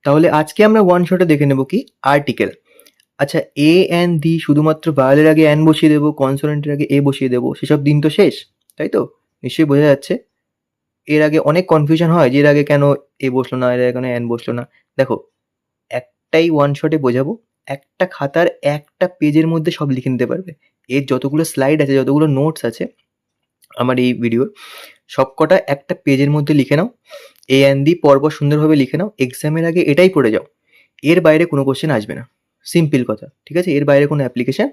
তাহলে আজকে আমরা ওয়ান শটে দেখে নেব কি আর্টিকেল। আচ্ছা, এ অ্যান দি শুধুমাত্র ভাওয়েলের আগে অ্যান বসিয়ে দেবো, কনসোনেন্টের আগে এ বসিয়ে দেবো, সেসব দিন তো শেষ, তাই তো? নিশ্চয়ই বোঝা যাচ্ছে। এর আগে অনেক কনফিউশন হয় যে এর আগে কেন এ বসলো না, এর আগে কেন অ্যান বসলো না। দেখো, একটাই ওয়ান শটে বোঝাবো, একটা খাতার একটা পেজের মধ্যে সব লিখে নিতে পারবে। এর যতগুলো স্লাইড আছে, যতগুলো নোটস আছে আমার এই ভিডিওর, সবকটা একটা পেজের মধ্যে লিখে নাও, এ অ্যান দি পরপর সুন্দরভাবে লিখে নাও, এক্সামের আগে এটাই পড়ে যাও। এর বাইরে কোনো কোশ্চেন আসবে না, সিম্পল কথা, ঠিক আছে? এর বাইরে কোনো অ্যাপ্লিকেশন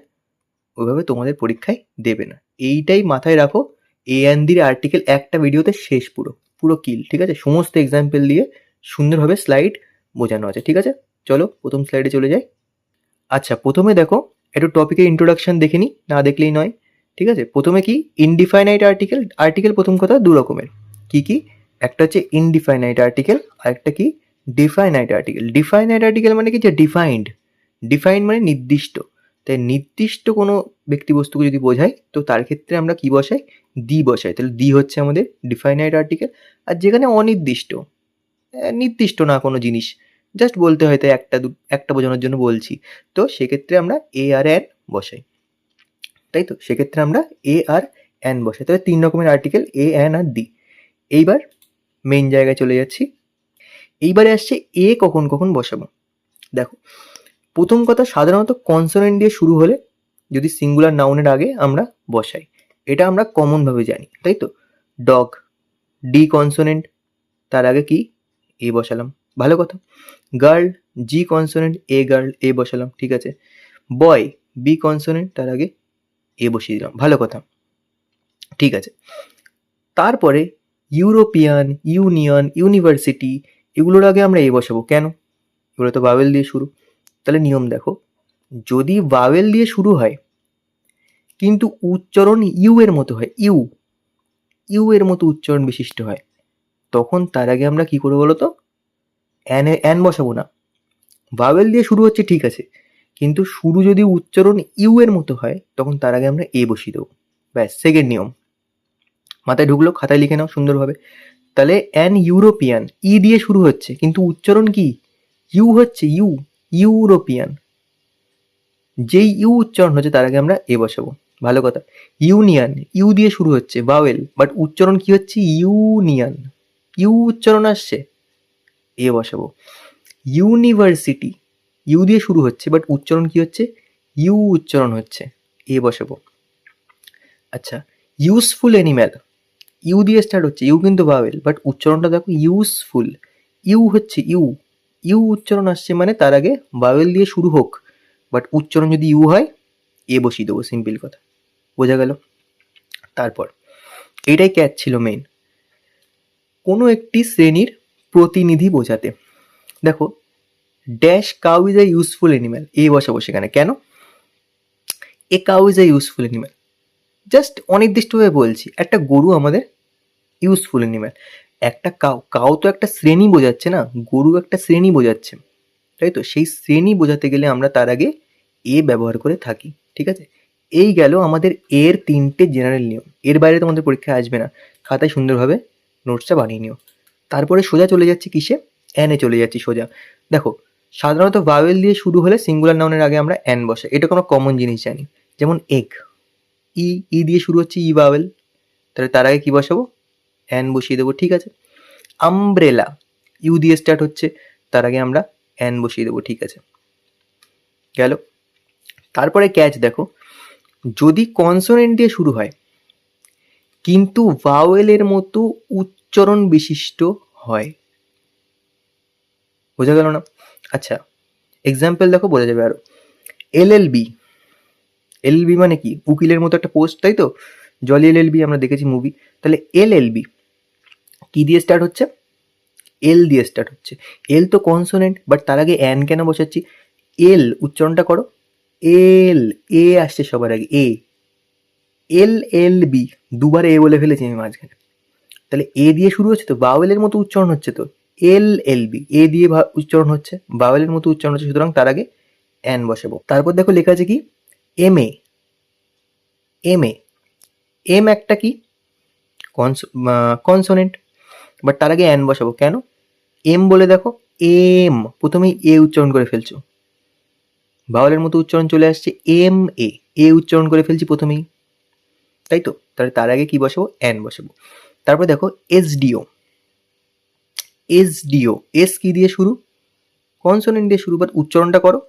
ওইভাবে তোমাদের পরীক্ষায় দেবে না, এইটাই মাথায় রাখো। এ অ্যান দির আর্টিকেল একটা ভিডিওতে শেষ, পুরো পুরো কিল, ঠিক আছে? সমস্ত এক্সাম্পল দিয়ে সুন্দরভাবে স্লাইড বোঝানো আছে, ঠিক আছে? চলো প্রথম স্লাইডে চলে যাই। আচ্ছা, প্রথমে দেখো একটু টপিকের ইন্ট্রোডাকশন দেখে নিই, না দেখলেই নয়, ঠিক আছে? প্রথমে কি ইনডিফাইনাইট আর্টিকেল। আর্টিকেল প্রথম কথা দু রকমের, কি কি? একটা হচ্ছে ইনডিফাইনাইট আর্টিকেল, আর একটা কি ডিফাইনাইট আর্টিকেল। ডিফাইনাইট আর্টিকেল মানে কি, যে ডিফাইন্ড। ডিফাইন্ড মানে নির্দিষ্ট। তাই নির্দিষ্ট কোনো ব্যক্তিবস্তুকে যদি বোঝাই তো তার ক্ষেত্রে আমরা কি বসাই? দি বসাই। তাহলে দি হচ্ছে আমাদের ডিফাইনাইট আর্টিকেল। আর যেখানে অনির্দিষ্ট, নির্দিষ্ট না কোনো জিনিস, জাস্ট বলতে হয়, তাই একটা বোঝানোর জন্য বলছি, তো সেক্ষেত্রে আমরা এ আর অ্যান বসাই, তাই তো? সেক্ষেত্রে আমরা এ আর অ্যান বসাই। তাহলে তিন রকমের আর্টিকেল, এ, অ্যান আর দি। এইবার মেইন জায়গায় চলে যাচ্ছি। এইবারে আসছে এ কখন কখন বসাবো। দেখো, প্রথম কথা, সাধারণত কনসোনেন্ট দিয়ে শুরু হলে যদি সিঙ্গুলার নাউনের আগে আমরা বসাই, এটা আমরা কমনভাবে জানি, তাই তো? ডগ, ডি কনসোনেন্ট, তার আগে কি এ বসালাম, ভালো কথা। Girl, G consonant, a girl, a বসালাম, ঠিক আছে। বয়, বি কনসোনেন্ট, তার আগে এ বসিয়ে দিলাম, ভালো কথা, ঠিক আছে। তারপরে ইউরোপিয়ান, ইউনিয়ন, ইউনিভার্সিটি, এগুলোর আগে আমরা এ বসাবো, কেন? এগুলো তো ভাওয়েল দিয়ে শুরু। তাহলে নিয়ম দেখো, যদি ভাওয়েল দিয়ে শুরু হয় কিন্তু উচ্চারণ ইউ এর মতো হয়, ইউ, ইউ এর মতো উচ্চারণ বিশিষ্ট হয়, তখন তার আগে আমরা কি করবো বলতো? অ্যান বসাবো না। ভাওয়েল দিয়ে শুরু হচ্ছে ঠিক আছে, কিন্তু শুরু যদি উচ্চারণ ইউ এর মতো হয় তখন তার আগে আমরা এ বসিয়ে দেবো। ব্যাস, সেকেন্ড নিয়ম। মাথায় ঢুকলো? খাতায় লিখে নাও সুন্দরভাবে। তাহলে অ্যান ইউরোপিয়ান, ই দিয়ে শুরু হচ্ছে কিন্তু উচ্চারণ কি? ইউ হচ্ছে, ইউ, ইউরোপিয়ান। যেই ইউ উচ্চারণ হচ্ছে তার আগে আমরা এ বসাবো, ভালো কথা। ইউনিয়ন, ইউ দিয়ে শুরু হচ্ছে, ভাওয়েল, বাট উচ্চারণ কি হচ্ছে? ইউনিয়ন, ইউ উচ্চারণ আসছে, এ বসাবো। ইউনিভার্সিটি, ইউ দিয়ে শুরু হচ্ছে বাট উচ্চারণ কি হচ্ছে? ইউ উচ্চারণ হচ্ছে, এ বসাবো। আচ্ছা, ইউজফুল অ্যানিম্যাল, ইউ দিয়ে স্টার্ট হচ্ছে, ইউ কিন্তু ভাওয়েল, বাট উচ্চারণটা দেখো ইউজফুল, ইউ হচ্ছে ইউ, ইউ উচ্চারণ আসছে, মানে তার আগে ভাওয়েল দিয়ে শুরু হোক, বাট উচ্চারণ যদি ইউ হয় এ বসিয়ে দেবো, সিম্পল কথা, বোঝা গেল? তারপর এটাই ক্যাচ ছিল মেইন, কোনো একটি শ্রেণীর প্রতিনিধি বোঝাতে। দেখো, dash cow is a useful animal, a বসাবো সেখানে, কেন? A cow is a useful animal, just অনির্দিষ্টভাবে বলছি, একটা গরু আমাদের ইউজফুল অ্যানিম্যাল। একটা কাউ, কাউ তো একটা শ্রেণী বোঝাচ্ছে না, গরু একটা শ্রেণী বোঝাচ্ছে, তাই তো? সেই শ্রেণী বোঝাতে গেলে আমরা তার আগে এ ব্যবহার করে থাকি, ঠিক আছে? এই গেল আমাদের এর তিনটে জেনারেল নিয়ম, এর বাইরে তোমাদের পরীক্ষায় আসবে না, খাতায় সুন্দরভাবে নোটসটা বানিয়ে নিও। তারপরে সোজা চলে যাচ্ছি কিসে? অ্যানে চলে যাচ্ছি সোজা। দেখো, সাধারণত ভাওয়েল দিয়ে শুরু হলে সিঙ্গুলার নাউনের আগে আমরা অ্যান বসাই, এটা কোনো কমন জিনিস জানি। যেমন এগ, ই, ই দিয়ে শুরু হচ্ছে, ই ভাওয়েল, তাহলে তার আগে কি বসাবো? অ্যান বসিয়ে দেবো, ঠিক আছে। আমব্রেলা, ইউ দিয়ে স্টার্ট হচ্ছে, তার আগে আমরা অ্যান বসিয়ে দেবো, ঠিক আছে, গেল। তারপরে ক্যাচ দেখো, যদি কনসোনেন্ট দিয়ে শুরু হয় কিন্তু ভাওয়েলের মতো উচ্চারণ বিশিষ্ট হয়, বোঝা গেল না? আচ্ছা, এক্সাম্পল দেখো, বোঝা যাবে আরো। এলএলবি, এলএলবি মানে কি? উকিলের মতো একটা পোস্ট, তাই তো? জলি এলএলবি আমরা দেখেছি মুভি। তাহলে এলএলবি কি দিয়ে স্টার্ট হচ্ছে? এল দিয়ে স্টার্ট হচ্ছে। এল তো কনসোনেন্ট, বাট তার আগে অ্যান কেন বসাচ্ছি? এল উচ্চারণটা করো, এল, এ আসছে সবার আগে, এ, এল এল বি, দুবার এ বলে ফেলেছি আমি মাঝখানে। তাহলে এ দিয়ে শুরু হচ্ছে তো, ভাওয়েলের মতো উচ্চারণ হচ্ছে তো, এল এল বি, এ দিয়ে উচ্চারণ হচ্ছে, ভাওয়েলের মতো উচ্চারণ হচ্ছে, সুতরাং তার আগে অ্যান বসাবো। তারপর দেখো লেখা আছে কি? M A, M A, M একটা কি? কনসোনেন্ট, বাট তার আগে অ্যান বসাবো, কেন? এম বলে দেখো, এম, প্রথমেই এ উচ্চারণ করে ফেলছো, বাউলের মতো উচ্চারণ চলে আসছে, এম এ, এ উচ্চারণ করে ফেলছি প্রথমেই, তাই তো? তাহলে তার আগে কি বসাবো? এন বসাবো। তারপর দেখো এসডিও, এসডিও, এস কি দিয়ে শুরু? কনসোনেন্ট দিয়ে শুরু, বাট উচ্চারণটা করো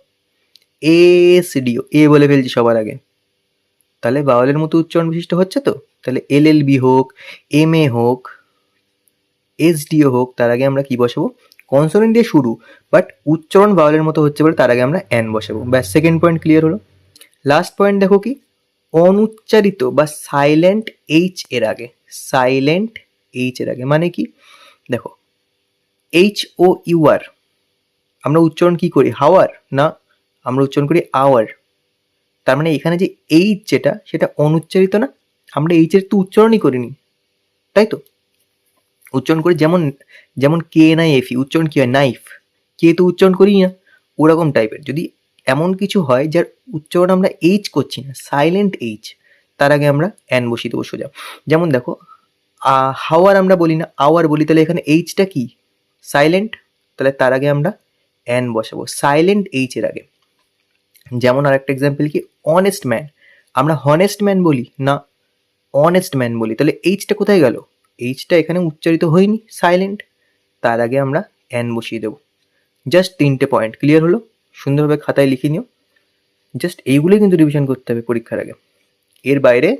এসডিও, এ বলে ফেলছি সবার আগে, তাহলে বাউলের মতো উচ্চারণ বিশিষ্ট হচ্ছে তো। তাহলে এলএলবি হোক, এম এ হোক, এসডিও হোক, তার আগে আমরা কি বসাবো? কনসোনেন্ট দিয়ে শুরু, বাট উচ্চারণ বাউলের মতো হচ্ছে বলে তার আগে আমরা এন বসাবো। ব্যাস, সেকেন্ড পয়েন্ট ক্লিয়ার হলো। লাস্ট পয়েন্ট দেখো কি, অনুচ্চারিত বা সাইলেন্ট এইচ এর আগে, সাইলেন্ট এইচ এর আগে মানে কি? দেখো এইচ ও ইউআর আমরা উচ্চারণ কি করি? হাওয়ার না, আমরা উচ্চারণ করি আওয়ার। তার মানে এখানে যে এইচ যেটা, সেটা অনুচ্চারিত না, আমরা এইচ এর তো উচ্চারণই করিনি, তাই তো? উচ্চারণ করি যেমন, যেমন কে না এফি উচ্চারণ কি হয়? নাইফ, কে তো উচ্চারণ করি না, ওরকম টাইপের। যদি এমন কিছু হয় যার উচ্চারণ আমরা এইচ করছি না, সাইলেন্ট এইচ, তার আগে আমরা অ্যান বসিয়ে দেবো সোজা। যেমন দেখো হাওয়ার আমরা বলি না, আওয়ার বলি, তাহলে এখানে এইচটা কি? সাইলেন্ট, তাহলে তার আগে আমরা অ্যান বসাবো সাইলেন্ট এইচ এর আগে। যেমন আরেকটা এক্সাম্পল কি, অনেস্ট ম্যান, আমরা হনেস্ট ম্যান বলি না, অনেস্ট ম্যান বলি, তাহলে এইচটা কোথায় গেল? এইচটা এখানে উচ্চারিত হয়নি, সাইলেন্ট, তার আগে আমরা অ্যান বসিয়ে দেবো। জাস্ট 3টে পয়েন্ট ক্লিয়ার হলো, সুন্দরভাবে খাতায় লিখে নিও। জাস্ট এইগুলোই কিন্তু রিভিশন করতে হবে পরীক্ষার আগে, এর বাইরে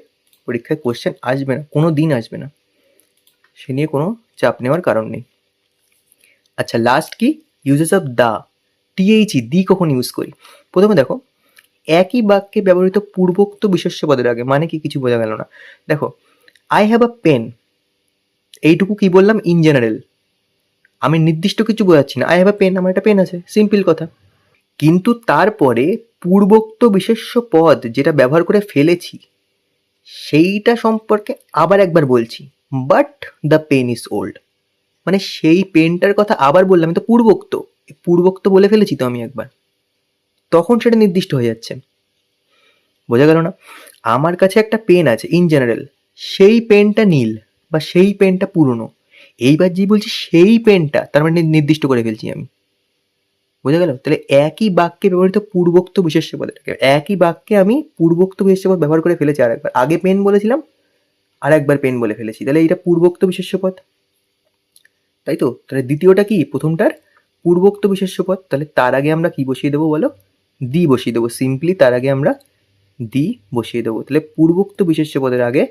পরীক্ষায় কোশ্চেন আসবে না, কোনো দিন আসবে না, সে নিয়ে কোনো চাপ নেওয়ার কারণ নেই। আচ্ছা, লাস্ট কি, ইউজেস অফ দা, টিএইচই, দি কখন ইউজ করি? প্রথমে দেখো, একই বাক্যে ব্যবহৃত পূর্বোক্ত বিশেষ্য পদের আগে, মানে কি? কিছু বোঝা গেল না। দেখো, আই হ্যাভ আ পেন, এইটুকু কি বললাম? ইন জেনারেল, আমি নির্দিষ্ট কিছু বোঝাচ্ছি না। আই হ্যাভ আ পেন, আমার একটা পেন আছে, সিম্পল কথা। কিন্তু তারপরে পূর্বোক্ত বিশেষ্য পদ যেটা ব্যবহার করে ফেলেছি, সেইটা সম্পর্কে আবার একবার বলছি, but the pen is old, মানে সেই পেনটার কথা আবার বললাম, আমি তো পূর্বোক্ত, পূর্বোক্ত বলে ফেলেছি তো আমি একবার, তখন সেটা নির্দিষ্ট হয়ে যাচ্ছে। বোঝা গেল না? আমার কাছে একটা পেন আছে ইন জেনারেল, সেই পেনটা নীল বা সেই পেনটা পুরনো, এইবার যে বলছি সেই পেনটা, তার মানে নির্দিষ্ট করে ফেলছি আমি। বোঝা গেল? তাহলে একই বাক্যে ব্যবহৃত পূর্বোক্ত বিশেষ্য পদটাকে, একই বাক্যে আমি পূর্বোক্ত বিশেষ্য পদ ব্যবহার করে ফেলেছি আরেকবার, আগে পেন বলেছিলাম আর একবার পেন বলে ফেলেছি, তাহলে এটা পূর্বোক্ত বিশেষ্য পদ, তাই তো? তাহলে দ্বিতীয়টা কি? প্রথমটার পূর্বোক্ত বিশেষ্য পদ, তাহলে তার আগে আমরা কি বসিয়ে দেবো বলো? দি বসিয়ে দেবো, সিম্পলি তার আগে আমরা দি বসিয়ে দেবো, তাহলে পূর্বোক্ত বিশেষ্য পদের আগে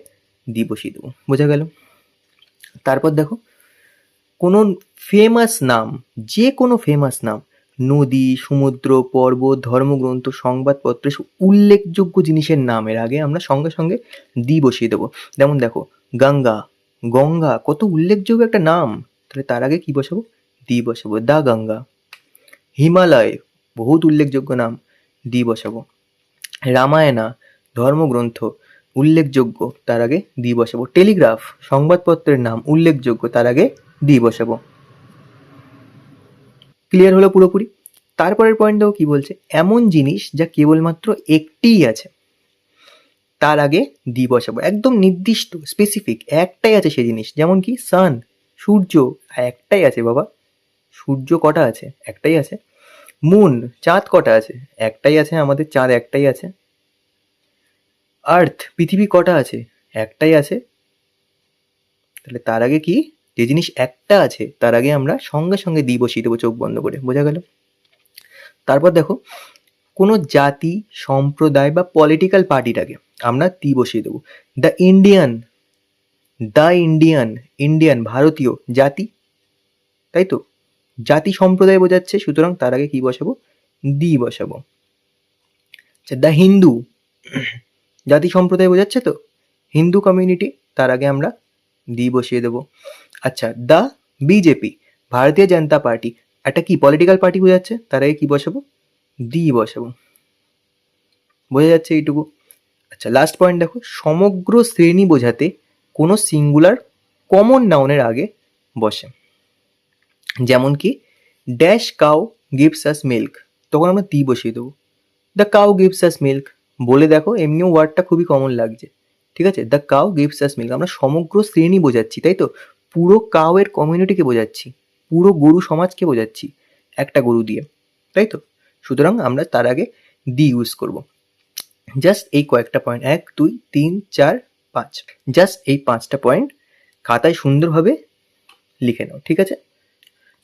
দি বসিয়ে দেবো। বোঝা গেল? তারপর দেখো, কোনো ফেমাস নাম, যে কোনো ফেমাস নাম, নদী, সমুদ্র, পর্বত, ধর্মগ্রন্থ, সংবাদপত্র, উল্লেখযোগ্য জিনিসের নামের আগে আমরা সঙ্গে সঙ্গে দি বসিয়ে দেবো। যেমন দেখো, গঙ্গা, গঙ্গা কত উল্লেখযোগ্য একটা নাম, তাহলে তার আগে কি বসাবো? দি বসাবো, দা গঙ্গা। হিমালয়, বহুত উল্লেখযোগ্য নাম, দি বসাবো। রামায়ণা, ধর্মগ্রন্থ, উল্লেখযোগ্য, তার আগে দি বসাবো। টেলিগ্রাফ, সংবাদপত্রের নাম, উল্লেখযোগ্য, তার আগে দি বসাবো। ক্লিয়ার হলো পুরোপুরি? তারপরের পয়েন্টটাও কি বলছে, এমন জিনিস যা কেবলমাত্র একটিই আছে, তার আগে দি বসাবো, একদম নির্দিষ্ট, স্পেসিফিক, একটাই আছে সে জিনিস। যেমন কি, সান, সূর্য, একটাই আছে বাবা, সূর্য কটা আছে? একটাই আছে। মুন, চাঁদ কটা আছে? একটাই আছে, আমাদের চাঁদ একটাই আছে। আর্থ, পৃথিবী কটা আছে? একটাই আছে। তাহলে তার আগে কি, যে জিনিস একটা আছে তার আগে আমরা সঙ্গে সঙ্গে দি বসিয়ে দেবো চোখ বন্ধ করে। বোঝা গেল? তারপর দেখো, কোনো জাতি, সম্প্রদায় বা পলিটিক্যাল পার্টিটাকে আমরা দি বসিয়ে দেবো। The Indian, the Indian, Indian ভারতীয়, জাতি, তাই তো? জাতি সম্প্রদায় বোঝাচ্ছে, সুতরাং তার আগে কি বসাবো? দি বসাবো। আচ্ছা, দ্য হিন্দু, জাতি সম্প্রদায় বোঝাচ্ছে তো, হিন্দু কমিউনিটি, তার আগে আমরা দি বসিয়ে দেবো। আচ্ছা, দ্য বিজেপি, ভারতীয় জনতা পার্টি, একটা কি পলিটিক্যাল পার্টি বোঝাচ্ছে, তার আগে কি বসাবো? দি বসাবো। বোঝা যাচ্ছে এইটুকু? আচ্ছা, লাস্ট পয়েন্ট দেখো, সমগ্র শ্রেণী বোঝাতে কোনো সিঙ্গুলার কমন নাউনের আগে বসে। যেমন কি, dash cow gives us milk, তখন আমরা দি বসিয়ে দেবো। The cow gives us milk, বলে দেখো, এমনিও ওয়ার্ডটা খুবই কমন লাগছে, ঠিক আছে? The cow gives us milk, আমরা সমগ্র শ্রেণী বোঝাচ্ছি, তাই তো? পুরো কাউ এর কমিউনিটিকে বোঝাচ্ছি, পুরো গরু সমাজকে বোঝাচ্ছি, একটা গরু দিয়ে, তাই তো? সুতরাং আমরা তার আগে দি ইউজ করব। জাস্ট এই কয়েকটা পয়েন্ট 1 2 3 4 5, জাস্ট এই 5টা পয়েন্ট খাতায় সুন্দরভাবে লিখে নাও, ঠিক আছে?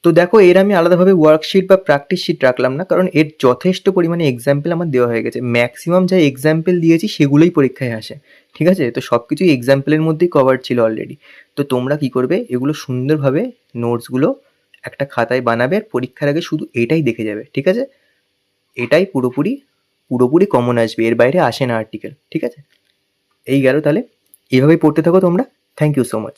তো দেখো এর আমি আলাদাভাবে ওয়ার্কশিট বা প্র্যাকটিস শিট রাখলাম না, কারণ এর যথেষ্ট পরিমাণে এক্সাম্পল আমার দেওয়া হয়ে গেছে। ম্যাক্সিমাম যা এক্সাম্পল দিয়েছি সেগুলোই পরীক্ষায় আসে, ঠিক আছে? তো সব কিছুই এক্সাম্পলের মধ্যেই কভার ছিল অলরেডি। তো তোমরা কি করবে, এগুলো সুন্দরভাবে নোটসগুলো একটা খাতায় বানাবে আর পরীক্ষার আগে শুধু এটাই দেখে যাবে, ঠিক আছে? এটাই পুরোপুরি পুরোপুরি কমন আসবে, এর বাইরে আসে না আর্টিকেল, ঠিক আছে? এই গেল তাহলে, এভাবেই পড়তে থাকো তোমরা। Thank you so much.